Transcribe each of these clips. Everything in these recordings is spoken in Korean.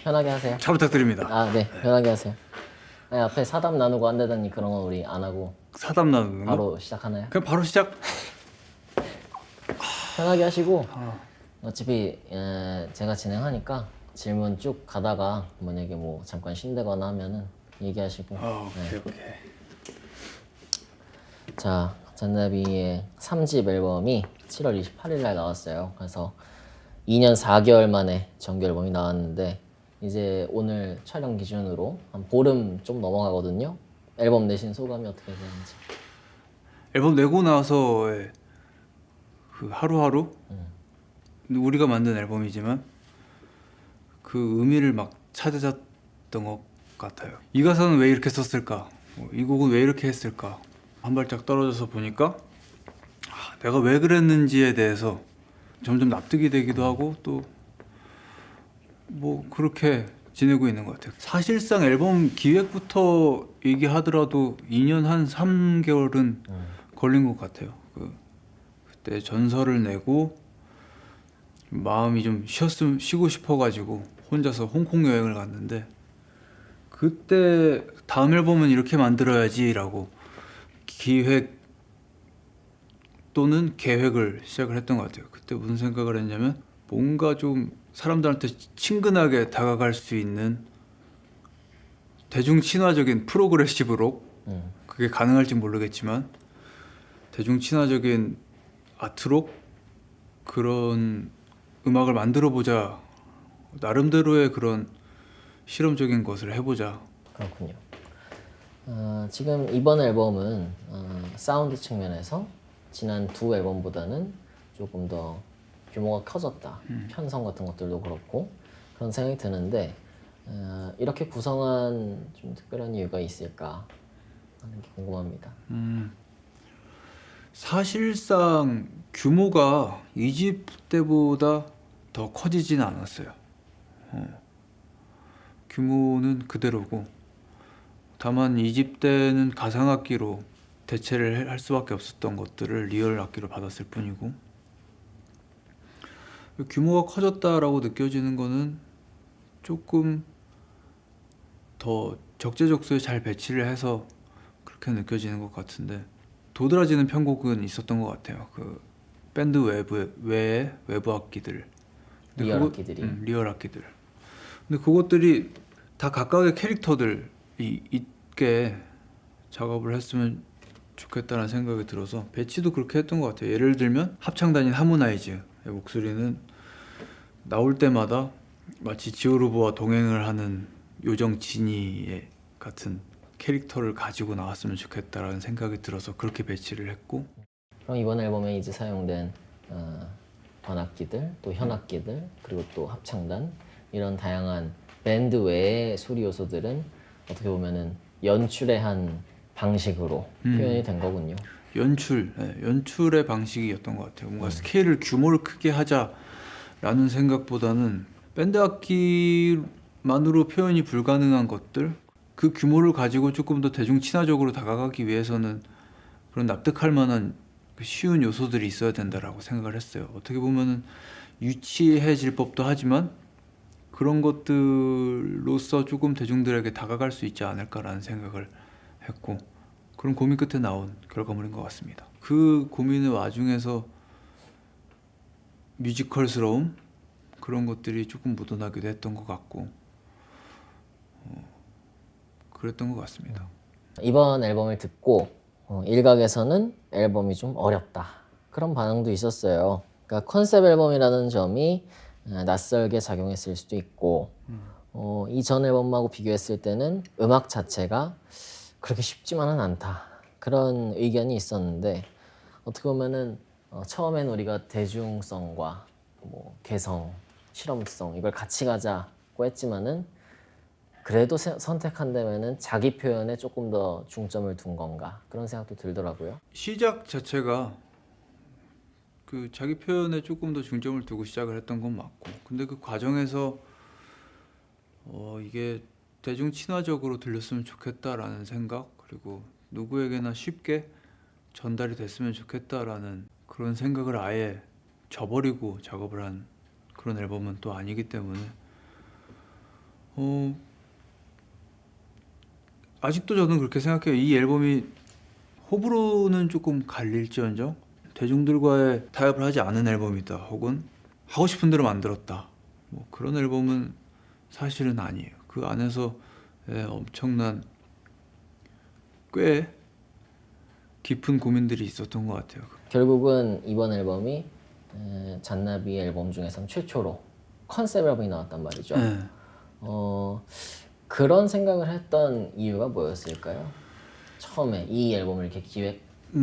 편하게 하세요. 잘 부탁드립니다. 아, 네, 편하게 하세요. 아니, 앞에 사담 나누고 한다더니 그런 건 우리 안 하고 사담 나누는 거? 바로 시작하나요? 그냥 바로 시작. 편하게 하시고 어차피 제가 진행하니까 질문 쭉 가다가 만약에 뭐 잠깐 쉰다거나 하면은 얘기하시고. 오케이. 자, 잔나비의 3집 앨범이 7월 28일 날 나왔어요. 그래서 2년 4개월 만에 정규 앨범이 나왔는데 이제 오늘 촬영 기준으로 한 보름 좀 넘어가거든요. 앨범 내신 소감이 어떻게 되는지. 앨범 내고 나서 그 하루하루 우리가 만든 앨범이지만 그 의미를 막 찾아졌던 것 같아요. 이 가사는 왜 이렇게 썼을까? 이 곡은 왜 이렇게 했을까? 한 발짝 떨어져서 보니까 내가 왜 그랬는지에 대해서 점점 납득이 되기도 하고 또 뭐 그렇게 지내고 있는 것 같아요. 사실상 앨범 기획부터 얘기하더라도 2년 한 3개월은 걸린 것 같아요. 그때 전설을 내고 마음이 좀 쉬고 싶어가지고 혼자서 홍콩 여행을 갔는데 그때 다음 앨범은 이렇게 만들어야지라고 기획 또는 계획을 시작을 했던 것 같아요. 그때 무슨 생각을 했냐면 뭔가 좀 사람들한테 친근하게 다가갈 수 있는 대중 친화적인 프로그레시브 록, 그게 가능할지 모르겠지만 대중 친화적인 아트록 그런 음악을 만들어 보자. 나름대로의 그런 실험적인 것을 해보자. 그렇군요. 지금 이번 앨범은 사운드 측면에서 지난 두 앨범보다는 조금 더 규모가 커졌다. 편성 같은 것들도 그렇고 그런 생각이 드는데 이렇게 구성한 좀 특별한 이유가 있을까 하는 게 궁금합니다. 사실상 규모가 2집 때보다 더 커지지는 않았어요. 규모는 그대로고 다만 2집 때는 가상악기로 대체를 할 수밖에 없었던 것들을 리얼 악기로 받았을 뿐이고 규모가 커졌다라고 느껴지는 거는 조금 더 적재적소에 잘 배치를 해서 그렇게 느껴지는 것 같은데 도드라지는 편곡은 있었던 것 같아요. 그 밴드 외의 외부 악기들, 리얼 악기들이. 리얼 악기들. 근데 그것들이 다 각각의 캐릭터들이 있게 작업을 했으면 좋겠다는 생각이 들어서 배치도 그렇게 했던 것 같아요. 예를 들면 합창단인 하모나이즈의 목소리는 나올 때마다 마치 지오르브와 동행을 하는 요정 지니 같은 캐릭터를 가지고 나왔으면 좋겠다라는 생각이 들어서 그렇게 배치를 했고 그럼 이번 앨범에 이제 사용된 관악기들, 또 현악기들, 그리고 또 합창단 이런 다양한 밴드 외의 소리 요소들은 어떻게 보면은 연출의 한 방식으로 표현이 된 거군요. 연출의 방식이었던 것 같아요. 뭔가 스케일을 규모를 크게 하자라는 생각보다는 밴드 악기만으로 표현이 불가능한 것들 그 규모를 가지고 조금 더 대중 친화적으로 다가가기 위해서는 그런 납득할 만한 쉬운 요소들이 있어야 된다라고 생각을 했어요. 어떻게 보면은 유치해질 법도 하지만 그런 것들로서 조금 대중들에게 다가갈 수 있지 않을까라는 생각을 했고 그런 고민 끝에 나온 결과물인 것 같습니다. 그 고민의 와중에서 뮤지컬스러움 그런 것들이 조금 묻어나기도 했던 것 같고 그랬던 것 같습니다. 이번 앨범을 듣고 일각에서는 앨범이 좀 어렵다 그런 반응도 있었어요. 그러니까 컨셉 앨범이라는 점이 낯설게 작용했을 수도 있고 이전 앨범하고 비교했을 때는 음악 자체가 그렇게 쉽지만은 않다 그런 의견이 있었는데 어떻게 보면은 처음엔 우리가 대중성과 뭐 개성, 실험성 이걸 같이 가자고 했지만은 그래도 선택한다면은 자기 표현에 조금 더 중점을 둔 건가 그런 생각도 들더라고요. 시작 자체가 그 자기 표현에 조금 더 중점을 두고 시작을 했던 건 맞고 근데 그 과정에서 이게 대중 친화적으로 들렸으면 좋겠다라는 생각 그리고 누구에게나 쉽게 전달이 됐으면 좋겠다라는 그런 생각을 아예 저버리고 작업을 한 그런 앨범은 또 아니기 때문에 아직도 저는 그렇게 생각해요. 이 앨범이 호불호는 조금 갈릴지언정 대중들과의 타협을 하지 않은 앨범이다, 혹은 하고 싶은 대로 만들었다, 뭐 그런 앨범은 사실은 아니에요. 그 안에서 엄청난 꽤 깊은 고민들이 있었던 것 같아요. 결국은 이번 앨범이 잔나비 앨범 중에선 최초로 컨셉 앨범이 나왔단 말이죠. 네. 그런 생각을 했던 이유가 뭐였을까요? 처음에 이 앨범을 이렇게 기획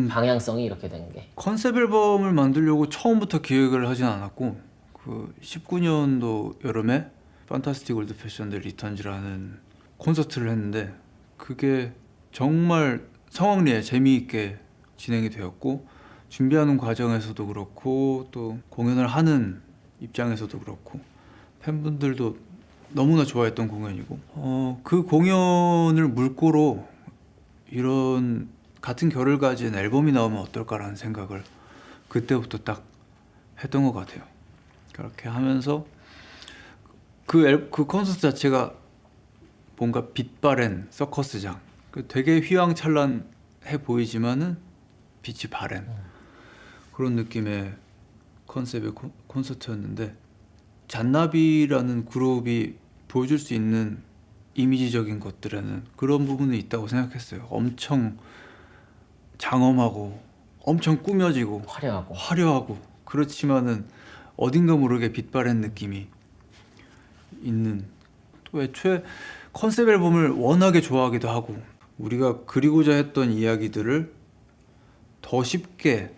방향성이 이렇게 된 게. 컨셉 앨범을 만들려고 처음부터 기획을 하진 않았고, 그 19년도 여름에 판타스틱 월드 패션 데 리턴즈라는 콘서트를 했는데, 그게 정말 성황리에 재미있게 진행이 되었고, 준비하는 과정에서도 그렇고 또 공연을 하는 입장에서도 그렇고 팬분들도 너무나 좋아했던 공연이고, 그 공연을 물꼬로 이런 같은 결을 가진 앨범이 나오면 어떨까라는 생각을 그때부터 딱 했던 것 같아요. 그렇게 하면서 그 콘서트 자체가 뭔가 빛바랜 서커스장, 되게 휘황찬란해 보이지만은 빛이 바랜 그런 느낌의 컨셉의 콘서트였는데, 잔나비라는 그룹이 보여줄 수 있는 이미지적인 것들에는 그런 부분이 있다고 생각했어요. 엄청 장엄하고 엄청 꾸며지고 화려하고 그렇지만은 어딘가 모르게 빛바랜 느낌이 있는, 또 애초에 컨셉 앨범을 워낙에 좋아하기도 하고 우리가 그리고자 했던 이야기들을 더 쉽게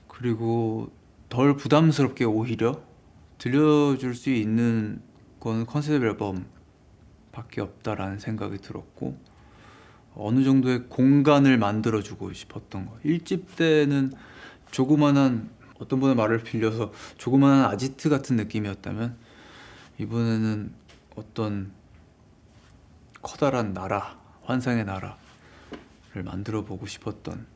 그리고 덜 부담스럽게 오히려 들려줄 수 있는 건 컨셉 앨범밖에 없다라는 생각이 들었고, 어느 정도의 공간을 만들어주고 싶었던 거. 1집 때는 조그만한, 어떤 분의 말을 빌려서 조그만한 아지트 같은 느낌이었다면, 이번에는 어떤 커다란 나라, 환상의 나라를 만들어 보고 싶었던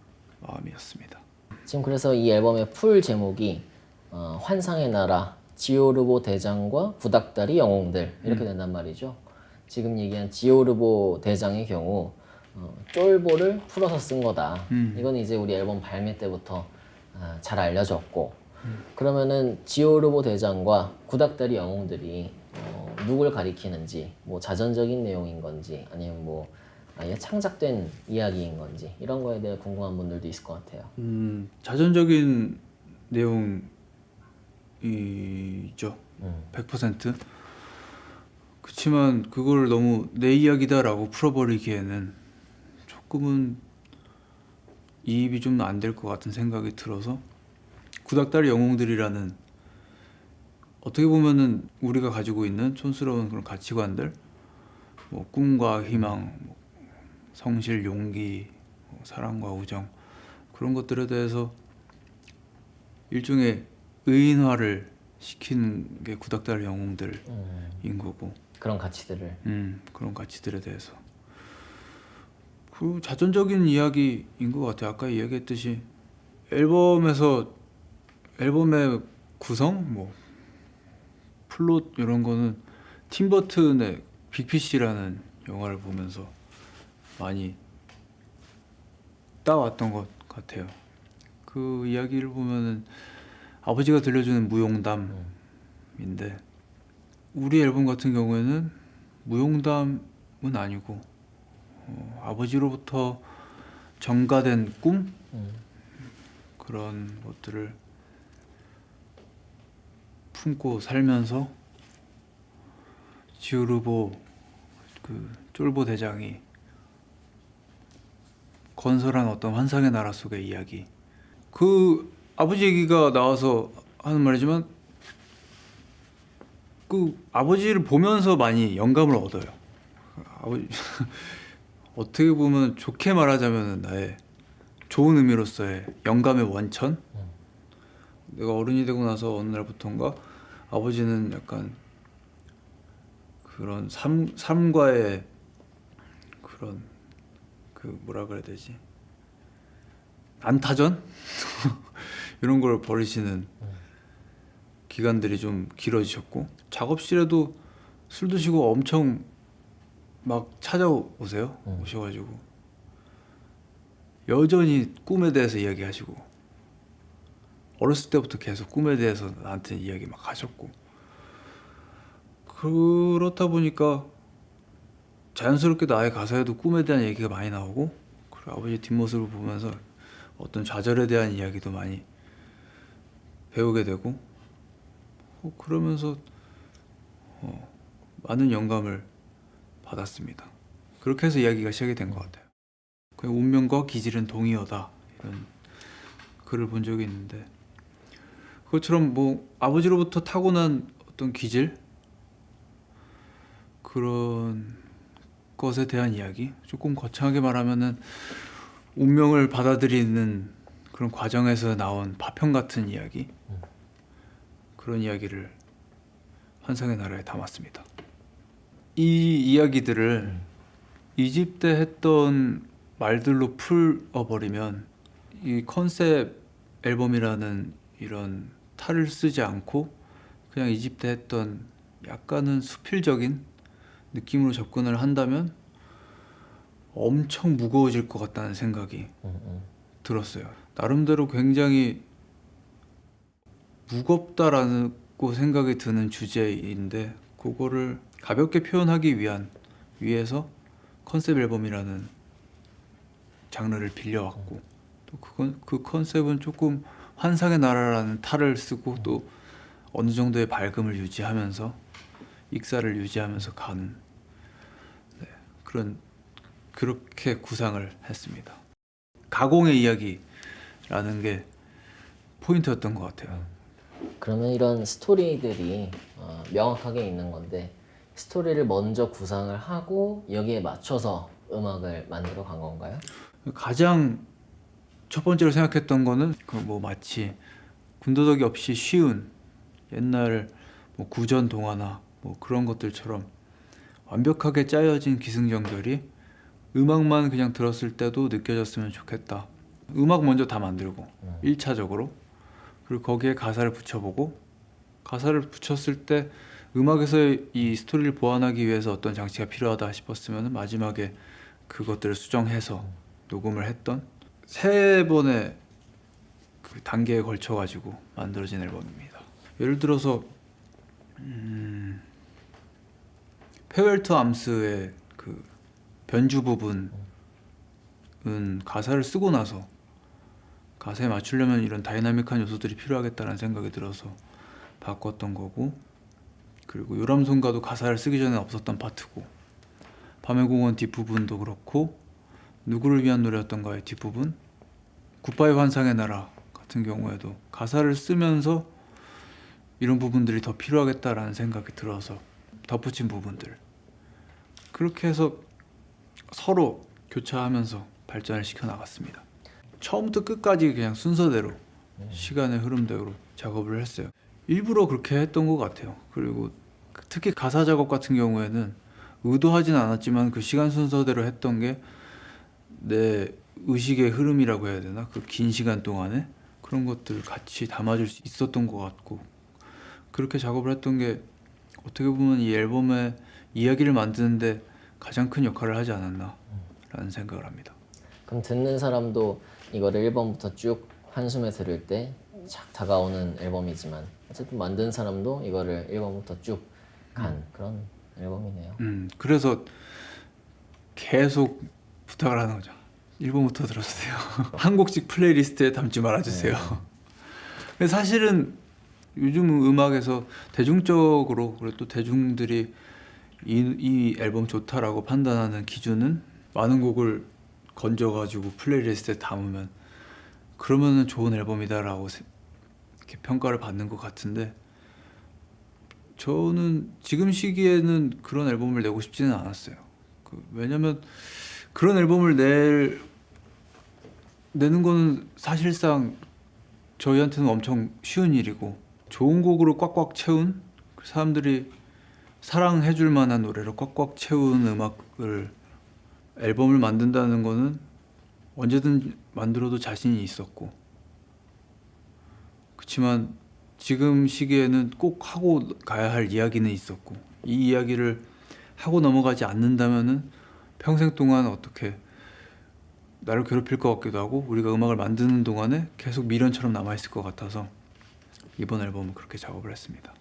마음이었습니다. 지금 그래서 이 앨범의 풀 제목이 환상의 나라, 지오르보 대장과 구닥다리 영웅들 이렇게 된단 말이죠. 지금 얘기한 지오르보 대장의 경우 쫄보를 풀어서 쓴 거다. 이건 이제 우리 앨범 발매 때부터 잘 알려졌고, 그러면은 지오르보 대장과 구닥다리 영웅들이 누굴 가리키는지, 뭐 자전적인 내용인 건지 아니면 뭐 아예 창작된 이야기인 건지 이런 거에 대해 궁금한 분들도 있을 것 같아요. 자전적인 내용이죠. 100%. 그렇지만 그걸 너무 내 이야기다라고 풀어버리기에는 조금은 이입이 좀 안 될 것 같은 생각이 들어서, 구닥다리 영웅들이라는 어떻게 보면은 우리가 가지고 있는 촌스러운 그런 가치관들, 뭐 꿈과 희망, 뭐 성실, 용기, 뭐 사랑과 우정, 그런 것들에 대해서 일종의 의인화를 시키는 게 구닥다리 영웅들인 거고, 그런 가치들을. 그런 가치들에 대해서 그 자전적인 이야기인 것 같아요. 아까 이야기했듯이 앨범의 구성, 뭐 플롯 이런 거는 팀 버튼의 빅피쉬라는 영화를 보면서 많이 따왔던 것 같아요. 그 이야기를 보면은 아버지가 들려주는 무용담인데, 우리 앨범 같은 경우에는 무용담은 아니고 아버지로부터 전가된 꿈, 그런 것들을 품고 살면서 지오르보 그 쫄보 대장이 건설한 어떤 환상의 나라 속의 이야기. 그 아버지 얘기가 나와서 하는 말이지만 그 아버지를 보면서 많이 영감을 얻어요. 아버지 어떻게 보면 좋게 말하자면 나의 좋은 의미로서의 영감의 원천. 내가 어른이 되고 나서 어느 날부터인가 아버지는 약간 그런 삶과의 그런 그 뭐라 그래야 되지? 안타전? 이런 걸 벌이시는 기간들이 좀 길어지셨고, 작업실에도 술 드시고 엄청 막 찾아오세요. 오셔가지고 여전히 꿈에 대해서 이야기하시고 어렸을 때부터 계속 꿈에 대해서 나한테 이야기 막 하셨고 그렇다 보니까 자연스럽게 나의 가사에도 꿈에 대한 얘기가 많이 나오고 그리고 아버지 뒷모습을 보면서 어떤 좌절에 대한 이야기도 많이 배우게 되고 그러면서 많은 영감을 받았습니다. 그렇게 해서 이야기가 시작이 된 것 같아요. 그냥 운명과 기질은 동의어다 이런 글을 본 적이 있는데 그것처럼 뭐 아버지로부터 타고난 어떤 기질 그런 것에 대한 이야기 조금 거창하게 말하면은 운명을 받아들이는 그런 과정에서 나온 파편 같은 이야기 그런 이야기를 환상의 나라에 담았습니다. 이 이야기들을 이집 때 했던 말들로 풀어버리면 이 컨셉 앨범이라는 이런 탈을 쓰지 않고 그냥 이집 때 했던 약간은 수필적인 느낌으로 접근을 한다면 엄청 무거워질 것 같다는 생각이 들었어요. 나름대로 굉장히 무겁다라고 생각이 드는 주제인데 그거를 가볍게 표현하기 위해서 컨셉 앨범이라는 장르를 빌려왔고 또 그 컨셉은 조금 환상의 나라라는 탈을 쓰고 또 어느 정도의 밝음을 유지하면서 익사를 유지하면서 가는 그렇게 구상을 했습니다. 가공의 이야기라는 게 포인트였던 것 같아요. 그러면 이런 스토리들이 명확하게 있는 건데 스토리를 먼저 구상을 하고 여기에 맞춰서 음악을 만들어 간 건가요? 가장 첫 번째로 생각했던 거는 뭐 마치 군더더기 없이 쉬운 옛날 뭐 구전 동화나 뭐 그런 것들처럼 완벽하게 짜여진 기승전결이 음악만 그냥 들었을 때도 느껴졌으면 좋겠다. 음악 먼저 다 만들고 1차적으로 그리고 거기에 가사를 붙여보고 가사를 붙였을 때 음악에서 이 스토리를 보완하기 위해서 어떤 장치가 필요하다 싶었으면 마지막에 그것들을 수정해서 녹음을 했던 3번의 그 단계에 걸쳐 가지고 만들어진 앨범입니다. 예를 들어서 페어웰 투 암스의 그 변주 부분은 가사를 쓰고 나서 가사에 맞추려면 이런 다이나믹한 요소들이 필요하겠다는 생각이 들어서 바꿨던 거고 그리고 요람손가도 가사를 쓰기 전에 없었던 파트고 밤의 공원 뒷부분도 그렇고 누구를 위한 노래였던가의 뒷부분 굿바이 환상의 나라 같은 경우에도 가사를 쓰면서 이런 부분들이 더 필요하겠다라는 생각이 들어서 덧붙인 부분들 그렇게 해서 서로 교차하면서 발전을 시켜 나갔습니다. 처음부터 끝까지 그냥 순서대로 시간의 흐름대로 작업을 했어요. 일부러 그렇게 했던 것 같아요. 그리고 특히 가사 작업 같은 경우에는 의도하진 않았지만 그 시간 순서대로 했던 게 내 의식의 흐름이라고 해야 되나? 그 긴 시간 동안에 그런 것들을 같이 담아줄 수 있었던 것 같고 그렇게 작업을 했던 게 어떻게 보면 이 앨범의 이야기를 만드는데 가장 큰 역할을 하지 않았나 라는 생각을 합니다. 그럼 듣는 사람도 이거를 1번부터 쭉 한숨에 들을 때 착 다가오는 앨범이지만 어쨌든 만든 사람도 이거를 1번부터 쭉 간 그런 앨범이네요. 그래서 계속 부탁을 하는 거죠. 1번부터 들어주세요. 한 곡씩 플레이리스트에 담지 말아주세요. 근데 사실은 요즘 음악에서 대중적으로 그리고 또 대중들이 이 앨범 좋다라고 판단하는 기준은 많은 곡을 건져가지고 플레이리스트에 담으면 그러면은 좋은 앨범이다라고 이렇게 평가를 받는 것 같은데 저는 지금 시기에는 그런 앨범을 내고 싶지는 않았어요. 왜냐면 그런 앨범을 내는 거는 사실상 저희한테는 엄청 쉬운 일이고 좋은 곡으로 꽉꽉 채운 사람들이 사랑해 줄 만한 노래로 꽉꽉 채운 음악을 앨범을 만든다는 거는 언제든 만들어도 자신이 있었고 그렇지만 지금 시기에는 꼭 하고 가야 할 이야기는 있었고 이 이야기를 하고 넘어가지 않는다면은 평생 동안 어떻게 나를 괴롭힐 것 같기도 하고 우리가 음악을 만드는 동안에 계속 미련처럼 남아있을 것 같아서 이번 앨범은 그렇게 작업을 했습니다.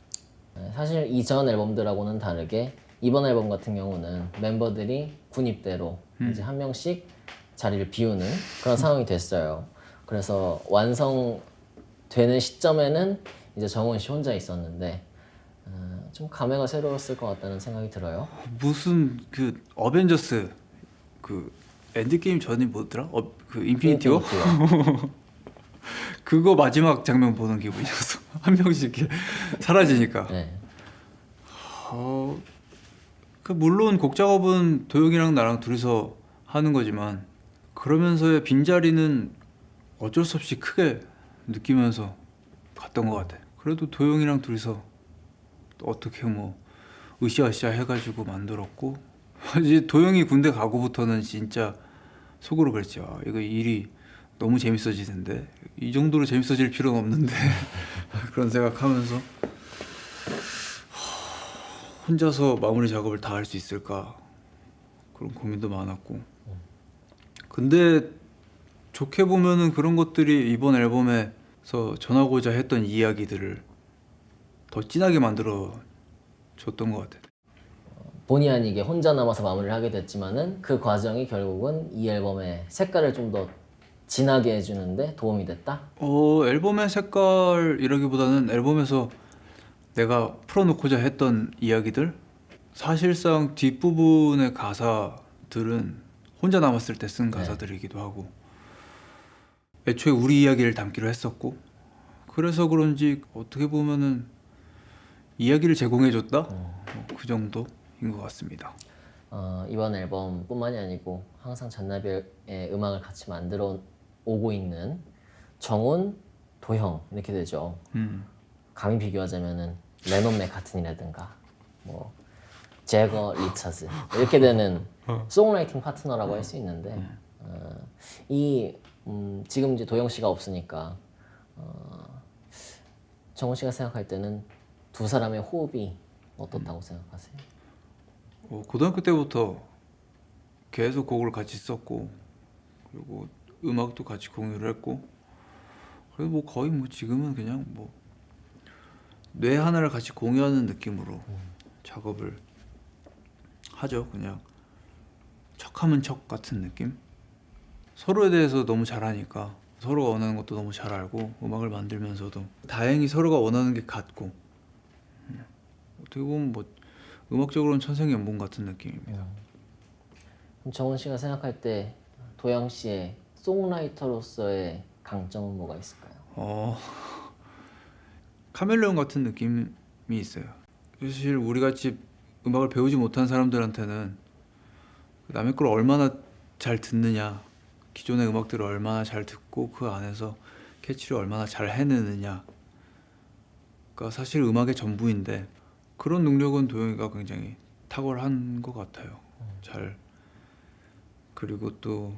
사실 이전 앨범들하고는 다르게 이번 앨범 같은 경우는 멤버들이 군입대로 이제 한 명씩 자리를 비우는 그런 상황이 됐어요. 그래서 완성되는 시점에는 이제 정훈 씨 혼자 있었는데 좀 감회가 새로웠을 것 같다는 생각이 들어요. 무슨 그 어벤져스 그 엔드게임 전이 뭐더라? 그 인피니티 워? 그거 마지막 장면 보는 기분이었어. 한 명씩 이렇게 사라지니까. 네. 그 물론 곡 작업은 도영이랑 나랑 둘이서 하는 거지만 그러면서의 빈자리는 어쩔 수 없이 크게 느끼면서 갔던 것 같아. 그래도 도영이랑 둘이서 어떻게 뭐 으쌰으쌰 해가지고 만들었고 이제 도영이 군대 가고부터는 진짜 속으로 그랬지. 아, 이거 일이 너무 재밌어지는데 이 정도로 재밌어질 필요는 없는데 그런 생각하면서 혼자서 마무리 작업을 다 할 수 있을까 그런 고민도 많았고 근데 좋게 보면은 그런 것들이 이번 앨범에서 전하고자 했던 이야기들을 더 진하게 만들어 줬던 것 같아요. 본의 아니게 혼자 남아서 마무리를 하게 됐지만은 그 과정이 결국은 이 앨범의 색깔을 좀 더 진하게 해주는데 도움이 됐다? 앨범의 색깔이라기보다는 앨범에서 내가 풀어놓고자 했던 이야기들 사실상 뒷부분의 가사들은 혼자 남았을 때 쓴 가사들이기도 하고 애초에 우리 이야기를 담기로 했었고 그래서 그런지 어떻게 보면은 이야기를 제공해줬다? 그 정도인 것 같습니다. 이번 앨범뿐만이 아니고 항상 잔나비의 음악을 같이 만들어 오고 있는 정훈, 도형 이렇게 되죠. 감히 비교하자면은 레논 맥카튼이라든가 뭐 제거 리처즈 이렇게 되는 송라이팅 파트너라고 할 수 있는데 지금 이제 도영 씨가 없으니까 정훈 씨가 생각할 때는 두 사람의 호흡이 어떻다고 생각하세요? 고등학교 때부터 계속 곡을 같이 썼고 그리고 음악도 같이 공유를 했고 그래서 뭐 거의 뭐 지금은 그냥 뭐 뇌 하나를 같이 공유하는 느낌으로 작업을 하죠. 그냥 척하면 척 같은 느낌. 서로에 대해서 너무 잘 아니까 서로가 원하는 것도 너무 잘 알고 음악을 만들면서도 다행히 서로가 원하는 게 같고 어떻게 보면 뭐 음악적으로는 천생연분 같은 느낌입니다. 그럼 정훈 씨가 생각할 때 도영 씨의 송라이터로서의 강점은 뭐가 있을까요? 카멜레온 같은 느낌이 있어요. 사실 우리 같이 음악을 배우지 못한 사람들한테는 남의 걸 얼마나 잘 듣느냐, 기존의 음악들을 얼마나 잘 듣고 그 안에서 캐치를 얼마나 잘 해내느냐가 사실 음악의 전부인데 그런 능력은 도영이가 굉장히 탁월한 것 같아요. 잘 그리고 또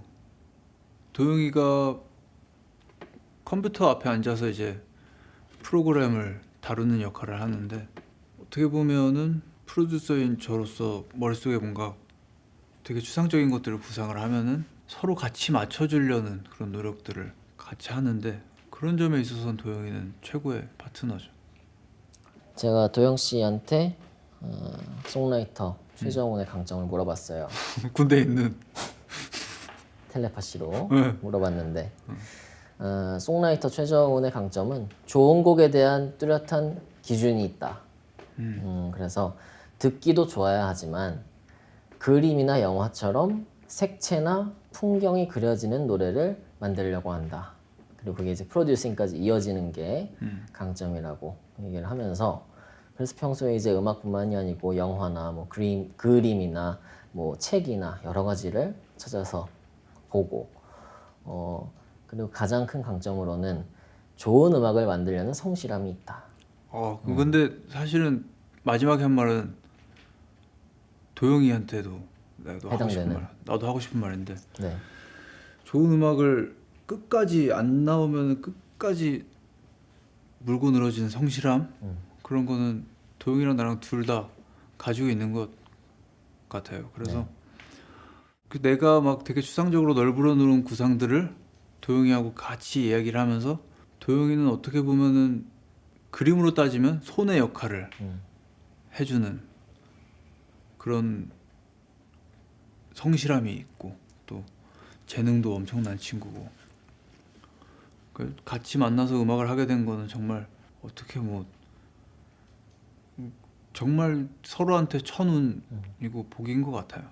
도영이가 컴퓨터 앞에 앉아서 이제 프로그램을 다루는 역할을 하는데 어떻게 보면은 프로듀서인 저로서 머릿속에 뭔가 되게 추상적인 것들을 구상을 하면은 서로 같이 맞춰주려는 그런 노력들을 같이 하는데 그런 점에 있어서는 도영이는 최고의 파트너죠. 제가 도영 씨한테 송라이터 최정훈의 강점을 물어봤어요. 군대에 있는 텔레파시로 물어봤는데 송라이터 최정훈의 강점은 좋은 곡에 대한 뚜렷한 기준이 있다. 그래서 듣기도 좋아야 하지만 그림이나 영화처럼 색채나 풍경이 그려지는 노래를 만들려고 한다. 그리고 그게 이제 프로듀싱까지 이어지는 게 강점이라고 얘기를 하면서 그래서 평소에 이제 음악뿐만이 아니고 영화나 뭐 그림이나 뭐 책이나 여러 가지를 찾아서 보고 그리고 가장 큰 강점으로는 좋은 음악을 만들려는 성실함이 있다. 근데 사실은 마지막에 한 말은 도영이한테도 나도 하고 싶은 말인데 네. 좋은 음악을 끝까지 안 나오면 끝까지 물고 늘어진 성실함 그런 거는 도영이랑 나랑 둘 다 가지고 있는 것 같아요. 그래서 그 내가 막 되게 추상적으로 널브러 놓은 구상들을 도영이하고 같이 이야기를 하면서 도영이는 어떻게 보면은 그림으로 따지면 손의 역할을 해주는 그런 성실함이 있고 또 재능도 엄청난 친구고 그 같이 만나서 음악을 하게 된 거는 정말 어떻게 뭐 정말 서로한테 천운이고 복인 것 같아요.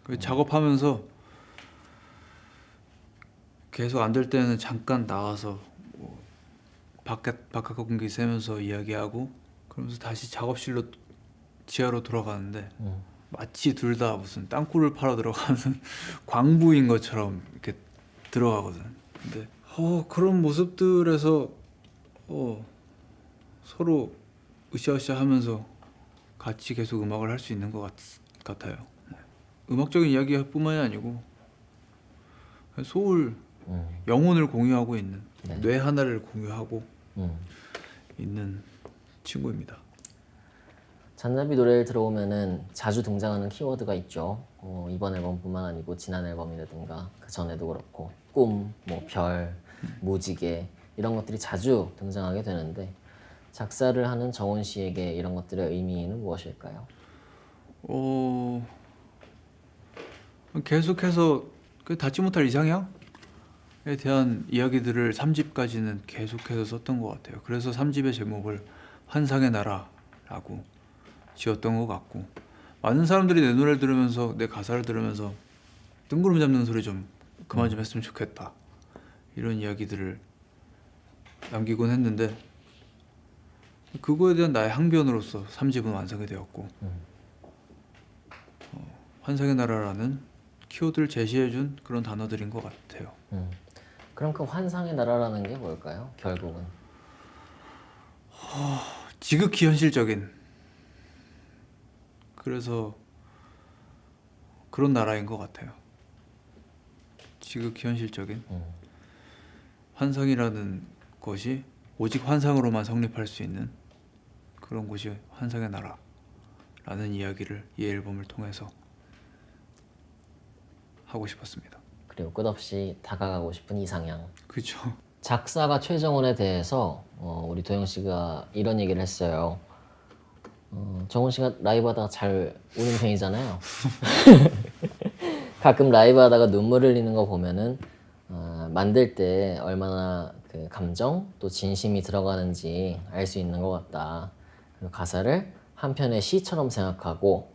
그 작업하면서 계속 안 될 때는 잠깐 나와서 뭐 바깥 공기 쐬면서 이야기하고 그러면서 다시 작업실로 지하로 돌아가는데 마치 둘 다 무슨 땅굴을 파러 들어가는 광부인 것처럼 이렇게 들어가거든. 근데 그런 모습들에서 서로 으쌰으쌰하면서 같이 계속 음악을 할 수 있는 것 같아요. 음악적인 이야기뿐만이 아니고 소울, 영혼을 공유하고 있는 뇌 하나를 공유하고 있는 친구입니다. 잔나비 노래를 들어오면은 자주 등장하는 키워드가 있죠. 이번 앨범뿐만 아니고 지난 앨범이라든가 그 전에도 그렇고 꿈, 뭐 별, 무지개 이런 것들이 자주 등장하게 되는데 작사를 하는 정원 씨에게 이런 것들의 의미는 무엇일까요? 계속해서 그 닿지 못할 이상향에 대한 이야기들을 3집까지는 계속해서 썼던 것 같아요. 그래서 3집의 제목을 환상의 나라라고 지었던 것 같고 많은 사람들이 내 노래를 들으면서 내 가사를 들으면서 뜬구름 잡는 소리 좀 그만 좀 했으면 좋겠다 이런 이야기들을 남기곤 했는데 그거에 대한 나의 항변으로서 3집은 완성이 되었고 환상의 나라라는 키워드를 제시해준 그런 단어들인 것 같아요. 그럼 그 환상의 나라라는 게 뭘까요? 결국은 지극히 현실적인 그래서 그런 나라인 것 같아요. 지극히 현실적인 환상이라는 것이 오직 환상으로만 성립할 수 있는 그런 곳이 환상의 나라라는 이야기를 이 앨범을 통해서 하고 싶었습니다. 그리고 끝없이 다가가고 싶은 이상향. 그렇죠. 작사가 최정원에 대해서 우리 도영 씨가 이런 얘기를 했어요. 정원 씨가 라이브 하다가 잘 우는 편이잖아요. 가끔 라이브 하다가 눈물 흘리는 거 보면은 만들 때 얼마나 그 감정 또 진심이 들어가는지 알 수 있는 것 같다. 그리고 가사를 한편의 시처럼 생각하고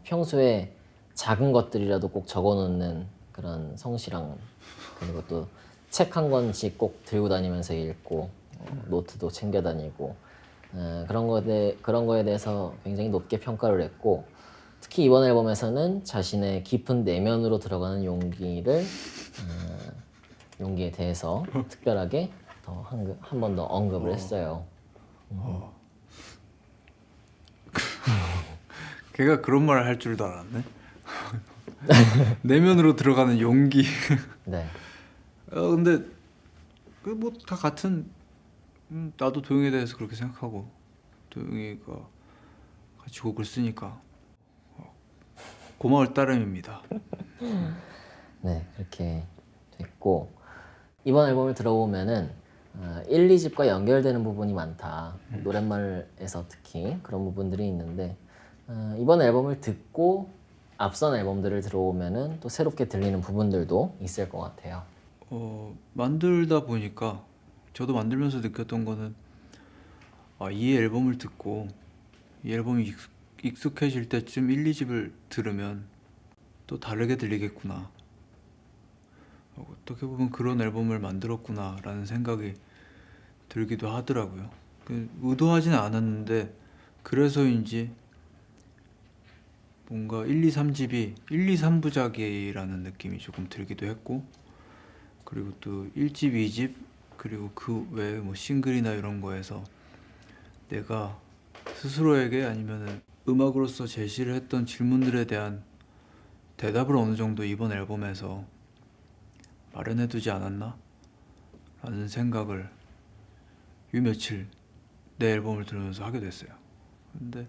평소에 작은 것들이라도 꼭 적어놓는 그런 성실함 그리고 또 책 한 권씩 꼭 들고 다니면서 읽고 노트도 챙겨 다니고 그런 거에 대해서 굉장히 높게 평가를 했고 특히 이번 앨범에서는 자신의 깊은 내면으로 들어가는 용기에 대해서 특별하게 한 번 더 언급을 했어요. 걔가 그런 말을 할 줄도 알았네. 내면으로 들어가는 용기. 네. 근데 그 뭐 다 같은 나도 도영이에 대해서 그렇게 생각하고 도영이가 같이 곡을 쓰니까 고마울 따름입니다. 네, 그렇게 됐고 이번 앨범을 들어보면은 1, 2집과 연결되는 부분이 많다. 노랫말에서 특히 그런 부분들이 있는데 이번 앨범을 듣고 앞선 앨범들을 들어보면은 또 새롭게 들리는 부분들도 있을 것 같아요. 만들다 보니까 저도 만들면서 느꼈던 거는 이 앨범을 듣고 이 앨범이 익숙해질 때쯤 1, 2집을 들으면 또 다르게 들리겠구나. 어떻게 보면 그런 앨범을 만들었구나 라는 생각이 들기도 하더라고요. 의도하진 않았는데 그래서인지 뭔가 1, 2, 3집이 1, 2, 3부작이라는 느낌이 조금 들기도 했고 그리고 또 1집, 2집 그리고 그 외에 뭐 싱글이나 이런 거에서 내가 스스로에게 아니면은 음악으로서 제시를 했던 질문들에 대한 대답을 어느 정도 이번 앨범에서 마련해두지 않았나? 라는 생각을 요 며칠 내 앨범을 들으면서 하게 됐어요. 근데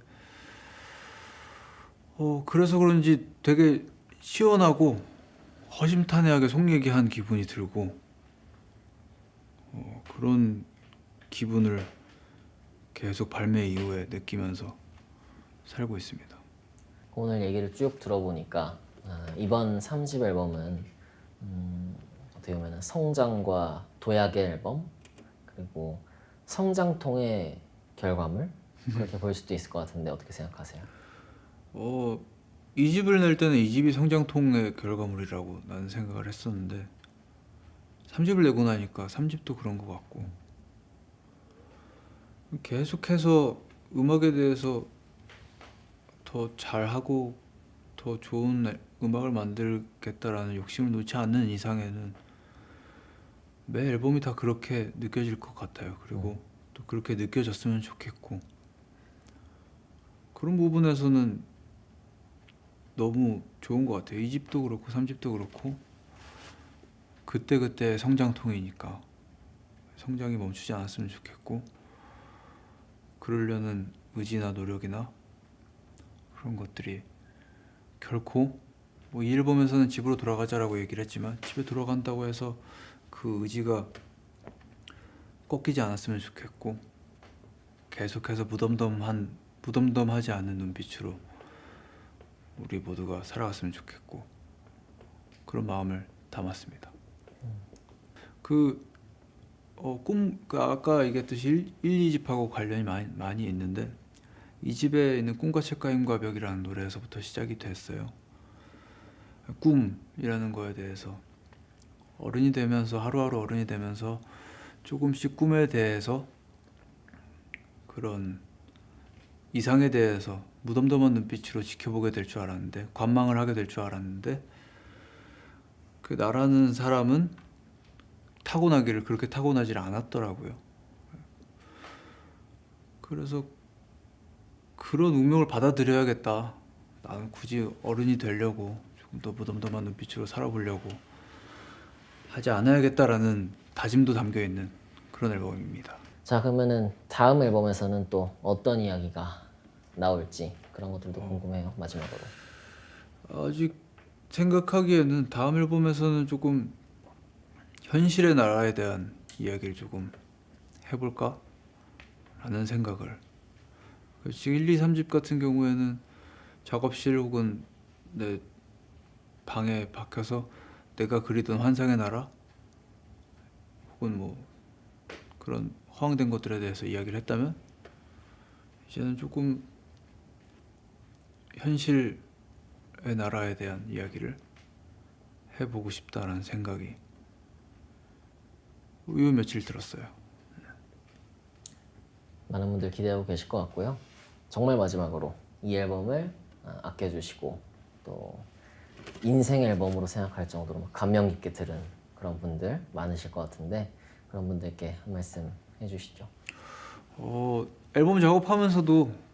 그래서 그런지 되게 시원하고 허심탄회하게 속 얘기한 기분이 들고 그런 기분을 계속 발매 이후에 느끼면서 살고 있습니다. 오늘 얘기를 쭉 들어보니까 이번 3집 앨범은 어떻게 보면 성장과 도약의 앨범 그리고 성장통의 결과물 그렇게 볼 수도 있을 것 같은데 어떻게 생각하세요? 이 집을 낼 때는 이 집이 성장통의 결과물이라고 나는 생각을 했었는데 3집을 내고 나니까 3집도 그런 것 같고 계속해서 음악에 대해서 더 잘하고 더 좋은 음악을 만들겠다라는 욕심을 놓지 않는 이상에는 매 앨범이 다 그렇게 느껴질 것 같아요. 그리고 또 그렇게 느껴졌으면 좋겠고 그런 부분에서는 너무 좋은 것 같아요. 2집도 그렇고 3집도 그렇고 그때그때 성장통이니까 성장이 멈추지 않았으면 좋겠고 그러려는 의지나 노력이나 그런 것들이 결코 뭐 이 앨범에서는 집으로 돌아가자라고 얘기를 했지만 집에 돌아간다고 해서 그 의지가 꺾이지 않았으면 좋겠고 계속해서 무덤덤하지 않는 눈빛으로 우리 모두가 살아갔으면 좋겠고 그런 마음을 담았습니다. 아까 얘기했듯이 1, 2집하고 관련이 많이 있는데 이 집에 있는 꿈과 책과 힘과 벽이라는 노래에서부터 시작이 됐어요. 꿈이라는 거에 대해서 어른이 되면서 하루하루 어른이 되면서 조금씩 꿈에 대해서 그런 이상에 대해서 무덤덤한 눈빛으로 지켜보게 될 줄 알았는데 관망을 하게 될 줄 알았는데 그 나라는 사람은 타고나기를 그렇게 타고나질 않았더라고요. 그래서 그런 운명을 받아들여야겠다. 나는 굳이 어른이 되려고 조금 더 무덤덤한 눈빛으로 살아보려고 하지 않아야겠다라는 다짐도 담겨 있는 그런 앨범입니다. 자 그러면은 다음 앨범에서는 또 어떤 이야기가 나올지 그런 것들도 궁금해요. 마지막으로. 아직 생각하기에는 다음 앨범에서는 조금 현실의 나라에 대한 이야기를 조금 해볼까? 라는 생각을 지금 1, 2, 3집 같은 경우에는 작업실 혹은 내 방에 박혀서 내가 그리던 환상의 나라 혹은 뭐 그런 허황된 것들에 대해서 이야기를 했다면 이제는 조금 현실의 나라에 대한 이야기를 해보고 싶다라는 생각이 요 며칠 들었어요. 많은 분들 기대하고 계실 것 같고요. 정말 마지막으로 이 앨범을 아껴주시고 또 인생 앨범으로 생각할 정도로 막 감명 깊게 들은 그런 분들 많으실 것 같은데 그런 분들께 한 말씀 해주시죠. 앨범 작업하면서도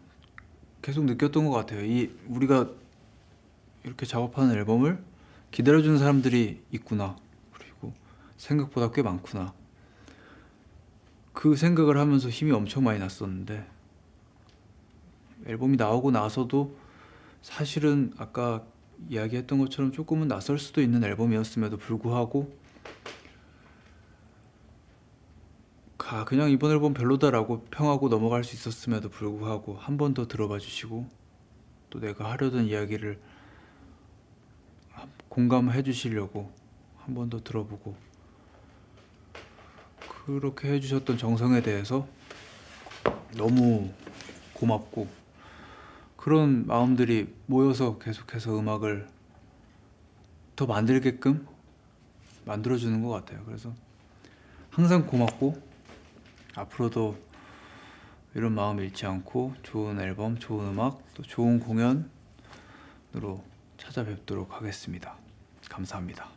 계속 느꼈던 것 같아요. 우리가 이렇게 작업하는 앨범을 기다려주는 사람들이 있구나. 그리고 생각보다 꽤 많구나. 그 생각을 하면서 힘이 엄청 많이 났었는데 앨범이 나오고 나서도 사실은 아까 이야기했던 것처럼 조금은 낯설 수도 있는 앨범이었음에도 불구하고 그냥 이번 앨범 별로다라고 평하고 넘어갈 수 있었음에도 불구하고 한 번 더 들어봐 주시고 또 내가 하려던 이야기를 공감해 주시려고 한 번 더 들어보고 그렇게 해주셨던 정성에 대해서 너무 고맙고 그런 마음들이 모여서 계속해서 음악을 더 만들게끔 만들어주는 것 같아요. 그래서 항상 고맙고 앞으로도 이런 마음 잃지 않고 좋은 앨범, 좋은 음악, 또 좋은 공연으로 찾아뵙도록 하겠습니다. 감사합니다.